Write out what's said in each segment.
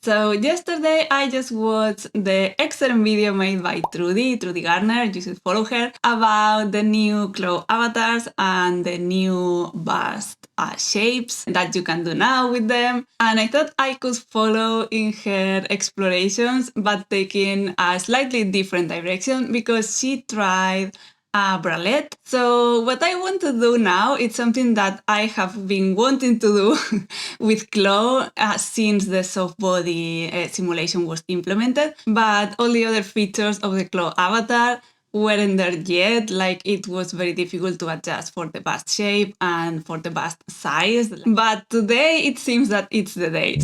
So yesterday I just watched the excellent video made by Clo3D Gardner, you should follow her, about the new Clo avatars and the new bust shapes that you can do now with them. And I thought I could follow in her explorations, but taking a slightly different direction because she tried a bralette. So what I want to do now is something that I have been wanting to do with Clo since the soft body simulation was implemented, but all the other features of the Clo avatar weren't there yet. Like, it was very difficult to adjust for the bust shape and for the bust size. But today it seems that it's the day.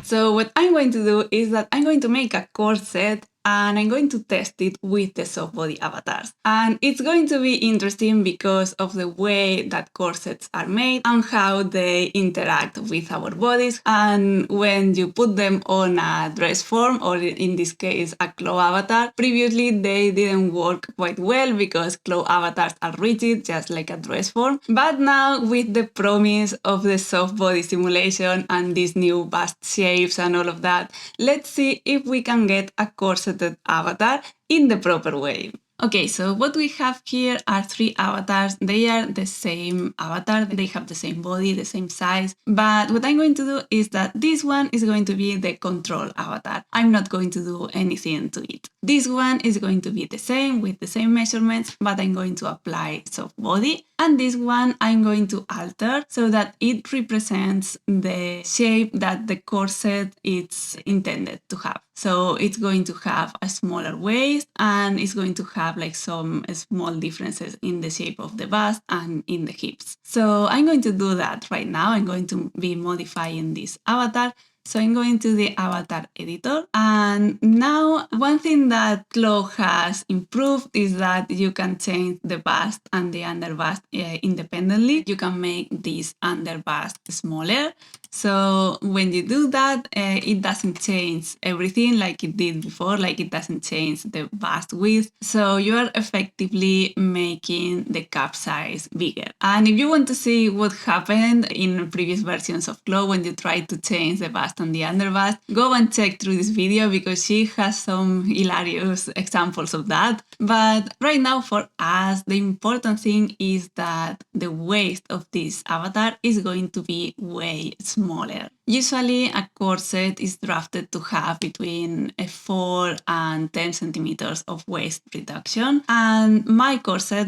So what I'm going to do is that I'm going to make a corset and I'm going to test it with the soft body avatars. And it's going to be interesting because of the way that corsets are made and how they interact with our bodies. And when you put them on a dress form, or in this case, a Clo avatar, previously they didn't work quite well because Clo avatars are rigid, just like a dress form. But now with the promise of the soft body simulation and these new bust shapes and all of that, let's see if we can get a corseted avatar in the proper way. Okay, so what we have here are three avatars. They are the same avatar, they have the same body, the same size, but what I'm going to do is that this one is going to be the control avatar. I'm not going to do anything to it. This one is going to be the same, with the same measurements, but I'm going to apply soft body. And this one I'm going to alter so that it represents the shape that the corset is intended to have. So it's going to have a smaller waist and it's going to have like some small differences in the shape of the bust and in the hips. So I'm going to do that right now. I'm going to be modifying this avatar. So I'm going to the avatar editor, and now one thing that Clo has improved is that you can change the bust and the under bust independently. You can make this under bust smaller. So when you do that, it doesn't change everything like it did before, like it doesn't change the bust width. So you are effectively making the cup size bigger. And if you want to see what happened in previous versions of Clo when you try to change the bust and the under bust, go and check through this video because she has some hilarious examples of that. But right now for us, the important thing is that the waist of this avatar is going to be way smaller. Usually a corset is drafted to have between 4 and 10 centimeters of waist reduction, and my corset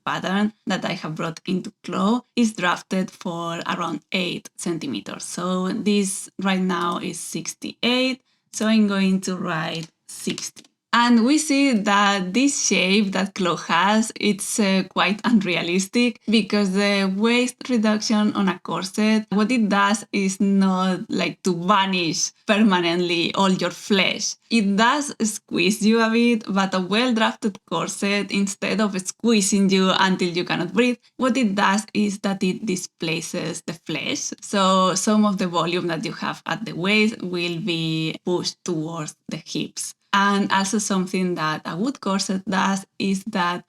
pattern that I have brought into Clo is drafted for around 8 centimeters. So this right now is 68, so I'm going to write 60. And we see that this shape that Clo has, it's quite unrealistic because the waist reduction on a corset, what it does is not like to vanish permanently all your flesh. It does squeeze you a bit, but a well-drafted corset, instead of squeezing you until you cannot breathe, what it does is that it displaces the flesh. So some of the volume that you have at the waist will be pushed towards the hips. And also something that a good corset does is that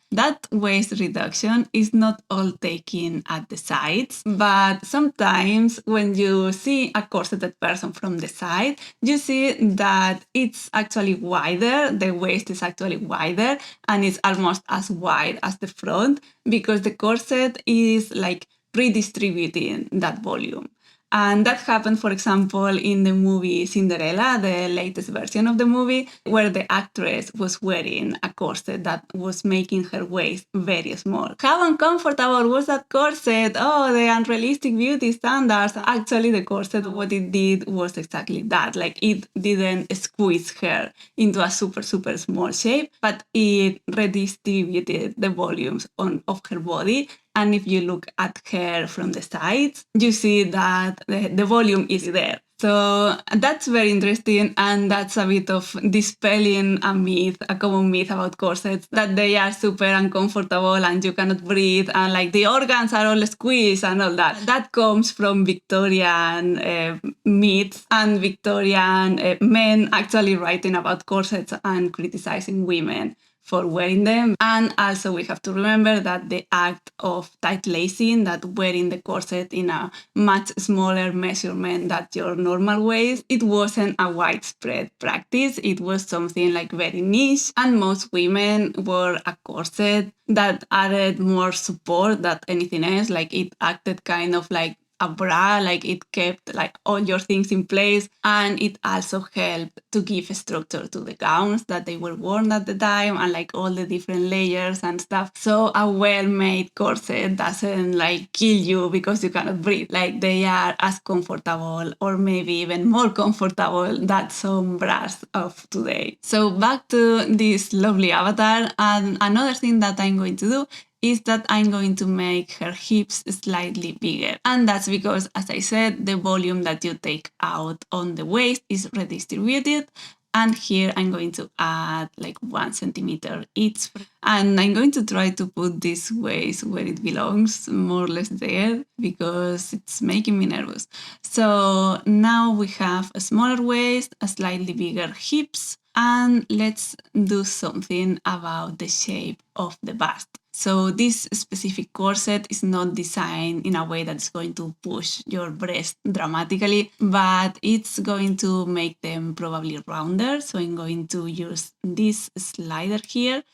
waist reduction is not all taken at the sides, but sometimes when you see a corseted person from the side, you see that it's actually wider, the waist is actually wider, and it's almost as wide as the front because the corset is like redistributing that volume. And that happened, for example, in the movie Cinderella, the latest version of the movie, where the actress was wearing a corset that was making her waist very small. How uncomfortable was that corset? Oh, the unrealistic beauty standards. Actually, the corset, what it did was exactly that. Like, it didn't squeeze her into a super, super small shape, but it redistributed the volumes of her body. And if you look at her from the sides, you see that the volume is there. So that's very interesting, and that's a bit of dispelling a myth, a common myth about corsets, that they are super uncomfortable and you cannot breathe and like the organs are all squeezed and all that. That comes from Victorian myths and Victorian men actually writing about corsets and criticizing women for wearing them. And also we have to remember that the act of tight lacing, that wearing the corset in a much smaller measurement than your normal waist, it wasn't a widespread practice. It was something like very niche, and most women wore a corset that added more support than anything else. Like it acted kind of like a bra, like it kept like all your things in place, and it also helped to give structure to the gowns that they were worn at the time, and like all the different layers and stuff. So a well-made corset doesn't like kill you because you cannot breathe. Like they are as comfortable, or maybe even more comfortable, than some bras of today. So back to this lovely avatar, and another thing that I'm going to do is that I'm going to make her hips slightly bigger. And that's because, as I said, the volume that you take out on the waist is redistributed. And here I'm going to add like 1 centimeter each. And I'm going to try to put this waist where it belongs, more or less there, because it's making me nervous. So now we have a smaller waist, a slightly bigger hips, and let's do something about the shape of the bust. So this specific corset is not designed in a way that's going to push your breast dramatically, but it's going to make them probably rounder. So I'm going to use this slider here.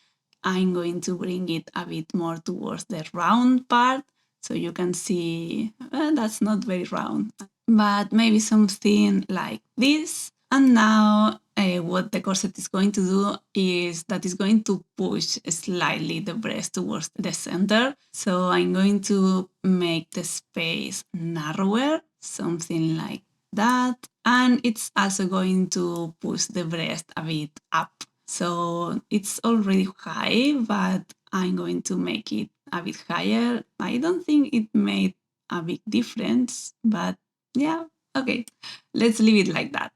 I'm going to bring it a bit more towards the round part. So you can see that's not very round, but maybe something like this. And now what the corset is going to do is that it's going to push slightly the breast towards the center. So I'm going to make the space narrower, something like that. And it's also going to push the breast a bit up. So it's already high, but I'm going to make it a bit higher. I don't think it made a big difference, but yeah, okay, let's leave it like that.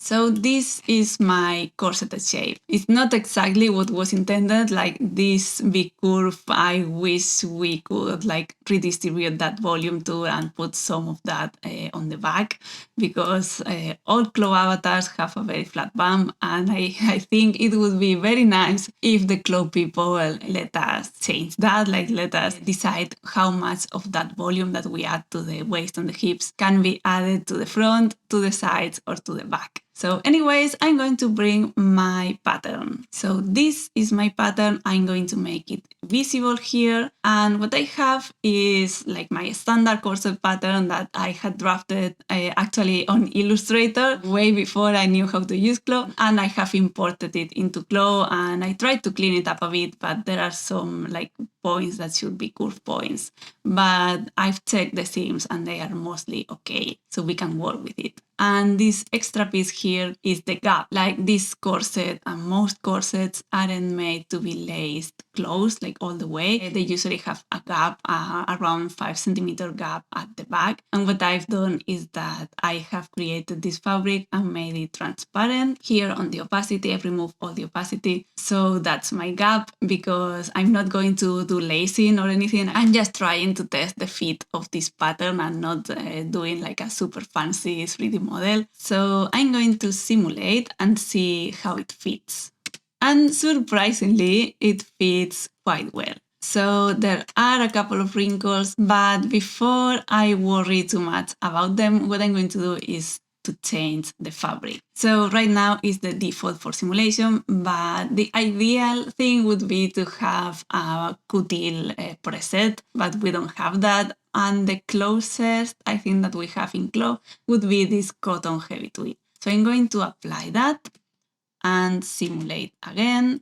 So this is my corseted shape. It's not exactly what was intended, like this big curve. I wish we could like redistribute that volume too and put some of that on the back, because all Clo avatars have a very flat bum, and I think it would be very nice if the Clo people let us change that, like let us decide how much of that volume that we add to the waist and the hips can be added to the front, to the sides, or to the back. So anyways, I'm going to bring my pattern. So this is my pattern. I'm going to make it visible here. And what I have is like my standard corset pattern that I had drafted actually on Illustrator way before I knew how to use Clo. And I have imported it into Clo, and I tried to clean it up a bit, but there are some like points that should be curve points. But I've checked the seams and they are mostly okay, so we can work with it. And this extra piece here is the gap. Like this corset and most corsets aren't made to be laced close, like all the way. They usually have a gap, around 5 centimeter gap at the back. And what I've done is that I have created this fabric and made it transparent. Here on the opacity, I've removed all the opacity. So that's my gap, because I'm not going to do lacing or anything. I'm just trying to test the fit of this pattern and not doing like a super fancy 3D model. So I'm going to simulate and see how it fits. And surprisingly, it fits quite well. So there are a couple of wrinkles, but before I worry too much about them, what I'm going to do is to change the fabric. So right now is the default for simulation, but the ideal thing would be to have a coutil preset, but we don't have that. And the closest I think that we have in Clo would be this cotton heavy tweed. So I'm going to apply that and simulate again.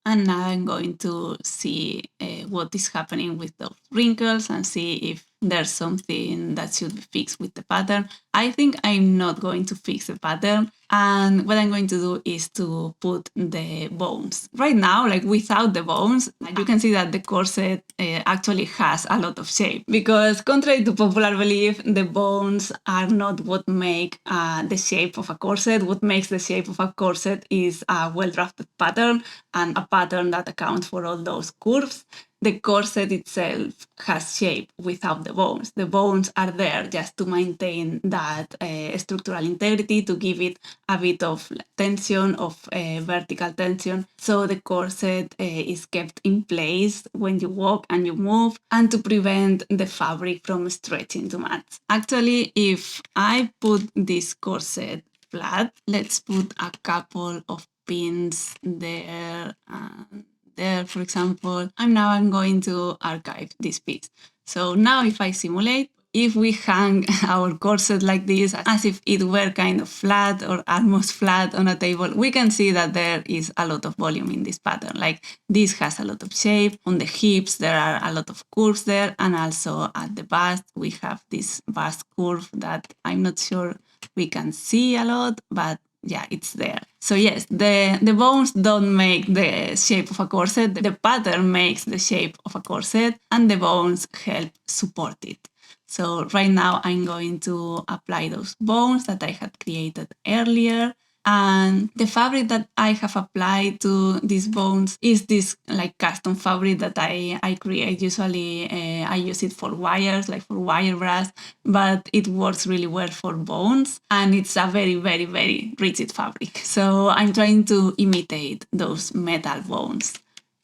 And now I'm going to see what is happening with those wrinkles and see if there's something that should be fixed with the pattern. I think I'm not going to fix the pattern. And what I'm going to do is to put the bones. Right now, like without the bones, you can see that the corset actually has a lot of shape, because contrary to popular belief, the bones are not what make the shape of a corset. What makes the shape of a corset is a well-drafted pattern, and a pattern that accounts for all those curves. the corset itself has shape without the bones. The bones are there just to maintain that structural integrity, to give it a bit of tension, of vertical tension. So the corset is kept in place when you walk and you move, and to prevent the fabric from stretching too much. Actually, if I put this corset flat, let's put a couple of pins there and there, for example. I'm going to archive this piece. So now if I simulate, if we hang our corset like this, as if it were kind of flat or almost flat on a table, we can see that there is a lot of volume in this pattern. Like this has a lot of shape. On the hips, there are a lot of curves there. And also at the bust, we have this bust curve that I'm not sure we can see a lot, but yeah, it's there. So yes, the bones don't make the shape of a corset. The pattern makes the shape of a corset, and the bones help support it. So right now I'm going to apply those bones that I had created earlier. And the fabric that I have applied to these bones is this like custom fabric that I create. Usually I use it for wires, like for wire brass, but it works really well for bones. And it's a very, very, very rigid fabric. So I'm trying to imitate those metal bones.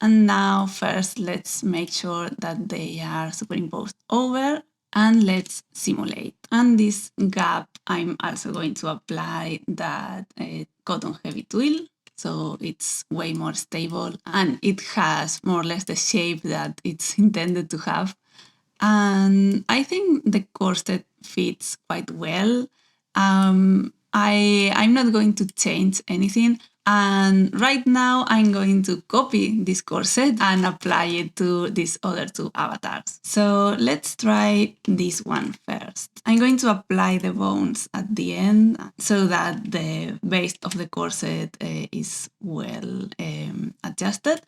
And now first let's make sure that they are superimposed over. And let's simulate. And this gap, I'm also going to apply that cotton heavy twill. So it's way more stable and it has more or less the shape that it's intended to have. And I think the corset fits quite well. I'm not going to change anything. And right now I'm going to copy this corset and apply it to these other two avatars. So let's try this one first. I'm going to apply the bones at the end so that the base of the corset is well adjusted.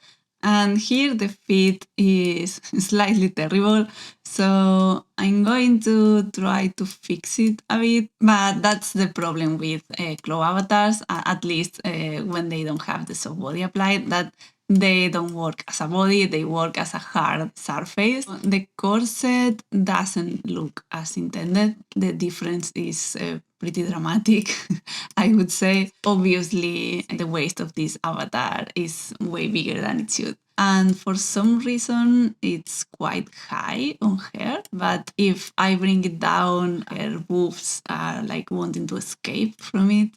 And here the fit is slightly terrible, so I'm going to try to fix it a bit, but that's the problem with Clo avatars, at least when they don't have the soft body applied, that they don't work as a body, they work as a hard surface. The corset doesn't look as intended. The difference is pretty dramatic, I would say. Obviously, the waist of this avatar is way bigger than it should. And for some reason, it's quite high on her. But if I bring it down, her boobs are like wanting to escape from it.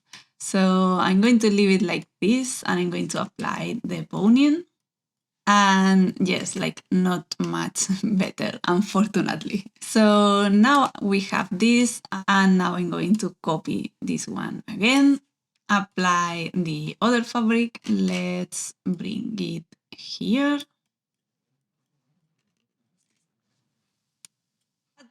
So I'm going to leave it like this, and I'm going to apply the boning. And yes, like not much better, unfortunately. So now we have this, and now I'm going to copy this one again, apply the other fabric. Let's bring it here.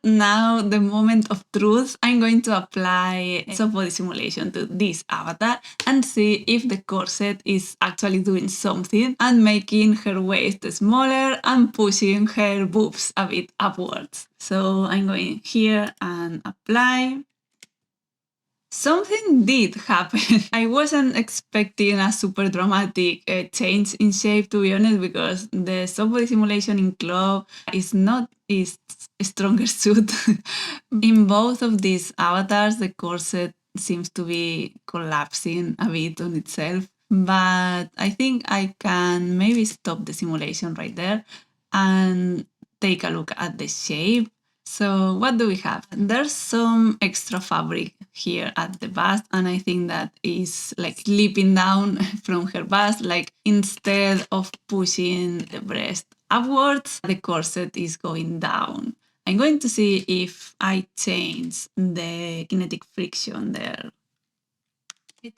Now the moment of truth, I'm going to apply soft body simulation to this avatar and see if the corset is actually doing something and making her waist smaller and pushing her boobs a bit upwards. So I'm going here and apply. Something did happen. I wasn't expecting a super dramatic change in shape, to be honest, because the soft body simulation in Clo is not its strongest suit. In both of these avatars, the corset seems to be collapsing a bit on itself, but I think I can maybe stop the simulation right there and take a look at the shape. So what do we have? There's some extra fabric here at the bust, and I think that is like slipping down from her bust. Like instead of pushing the breast upwards, the corset is going down. I'm going to see if I change the kinetic friction there.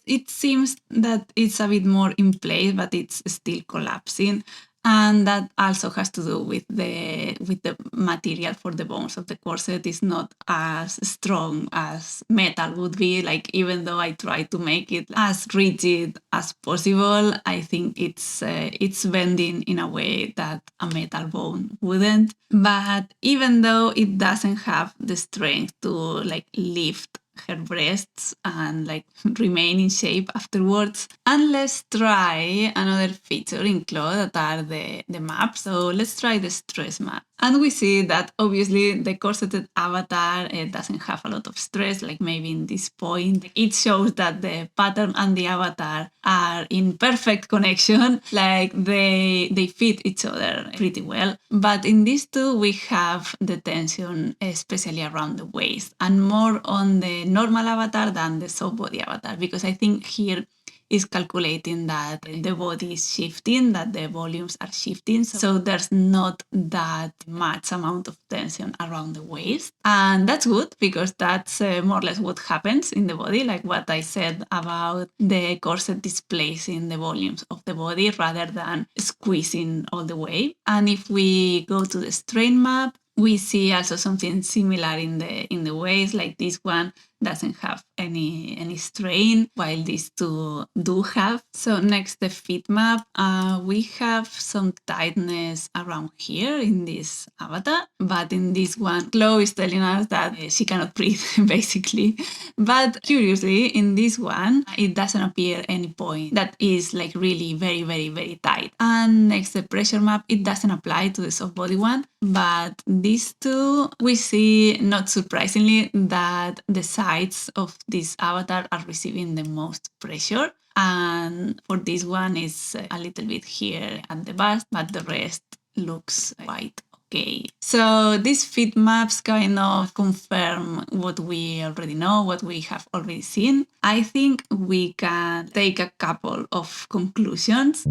It seems that it's a bit more in place, but it's still collapsing. And that also has to do with the material for the bones of the corset. Is not as strong as metal would be. Like even though I try to make it as rigid as possible, I think it's bending in a way that a metal bone wouldn't. But even though it doesn't have the strength to like lift her breasts and like remain in shape afterwards. And let's try another feature in Clo3D that are the maps. So let's try the stress map. And we see that obviously the corseted avatar doesn't have a lot of stress, like maybe in this point. It shows that the pattern and the avatar are in perfect connection, like they fit each other pretty well. But in these two, we have the tension, especially around the waist, and more on the normal avatar than the soft body avatar, because I think here is calculating that the body is shifting, that the volumes are shifting. So there's not that much amount of tension around the waist. And that's good because that's more or less what happens in the body, like what I said about the corset displacing the volumes of the body rather than squeezing all the way. And if we go to the strain map, we see also something similar in the waist, like this one doesn't have any strain, while these two do have. So next, the fit map, we have some tightness around here in this avatar, but in this one, Clo3D is telling us that she cannot breathe, basically. But curiously, in this one, it doesn't appear any point that is like really very, very, very tight. And next, the pressure map, it doesn't apply to the soft body one, but these two, we see, not surprisingly, that the sides of this avatar are receiving the most pressure. And for this one, it's a little bit here at the bust, but the rest looks quite okay. So these fit maps kind of confirm what we already know, what we have already seen. I think we can take a couple of conclusions.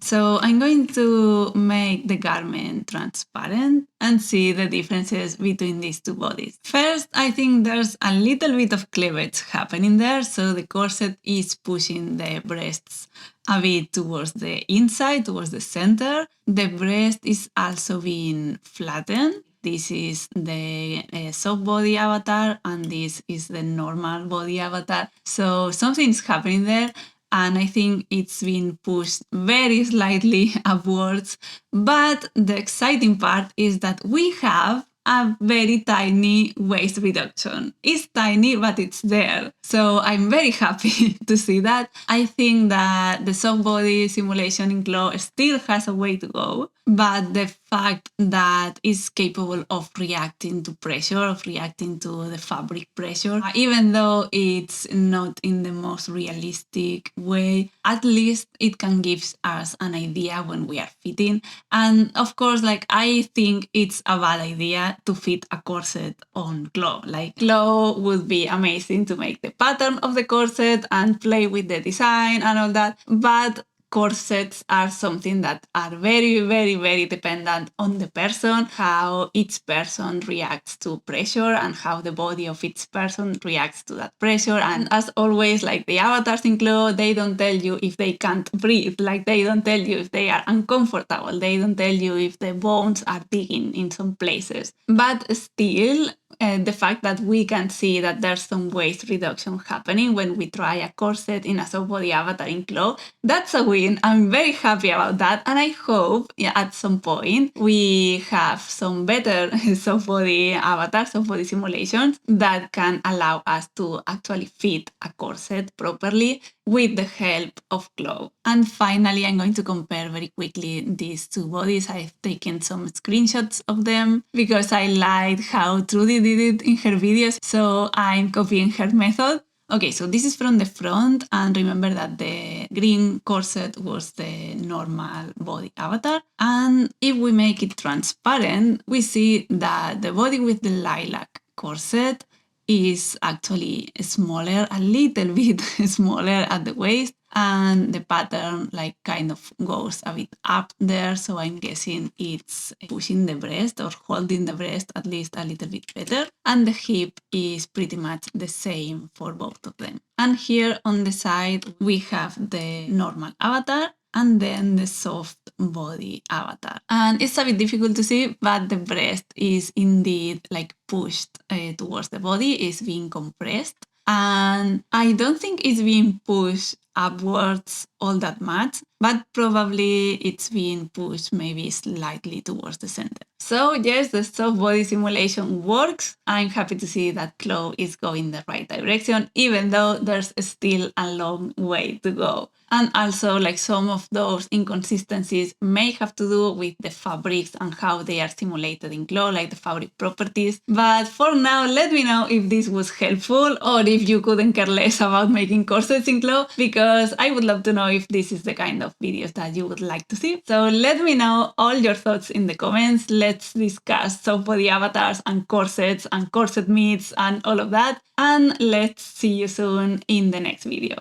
So I'm going to make the garment transparent and see the differences between these two bodies. First, I think there's a little bit of cleavage happening there. So the corset is pushing the breasts a bit towards the inside, towards the center. The breast is also being flattened. This is the soft body avatar and this is the normal body avatar. So something's happening there. And I think it's been pushed very slightly upwards. But the exciting part is that we have a very tiny waist reduction. It's tiny, but it's there. So I'm very happy to see that. I think that the soft body simulation in Clo3D still has a way to go, but the fact that it's capable of reacting to pressure, of reacting to the fabric pressure, even though it's not in the most realistic way, at least it can give us an idea when we are fitting. And of course, like, I think it's a bad idea to fit a corset on Clo3D. Like, Clo3D would be amazing to make the pattern of the corset and play with the design and all that, but corsets are something that are very, very, very dependent on the person, how each person reacts to pressure and how the body of each person reacts to that pressure. And as always, like the avatars in Clo3D, they don't tell you if they can't breathe, like they don't tell you if they are uncomfortable, they don't tell you if the bones are digging in some places. But still, the fact that we can see that there's some waist reduction happening when we try a corset in a soft body avatar in Clo3D, that's a win. I'm very happy about that. And I hope at some point we have some better soft body avatars, soft body simulations that can allow us to actually fit a corset properly with the help of Clo3D. And finally, I'm going to compare very quickly these two bodies. I've taken some screenshots of them because I liked how Trudy did it in her videos, so I'm copying her method. Okay, so this is from the front, and remember that the green corset was the normal body avatar. And if we make it transparent, we see that the body with the lilac corset is actually smaller, a little bit smaller at the waist, and the pattern like kind of goes a bit up there, so I'm guessing it's pushing the breast or holding the breast at least a little bit better, and the hip is pretty much the same for both of them. And here on the side we have the normal avatar and then the soft body avatar. And it's a bit difficult to see, but the breast is indeed like pushed towards the body, is being compressed. And I don't think it's being pushed upwards all that much, but probably it's being pushed maybe slightly towards the center. So yes, the soft body simulation works. I'm happy to see that Clo is going the right direction, even though there's still a long way to go. And also, like, some of those inconsistencies may have to do with the fabrics and how they are simulated in Clo, like the fabric properties. But for now, let me know if this was helpful or if you couldn't care less about making corsets in Clo, because I would love to know if this is the kind of videos that you would like to see. So let me know all your thoughts in the comments. Let's discuss soft body avatars and corsets and corset meets and all of that. And let's see you soon in the next video.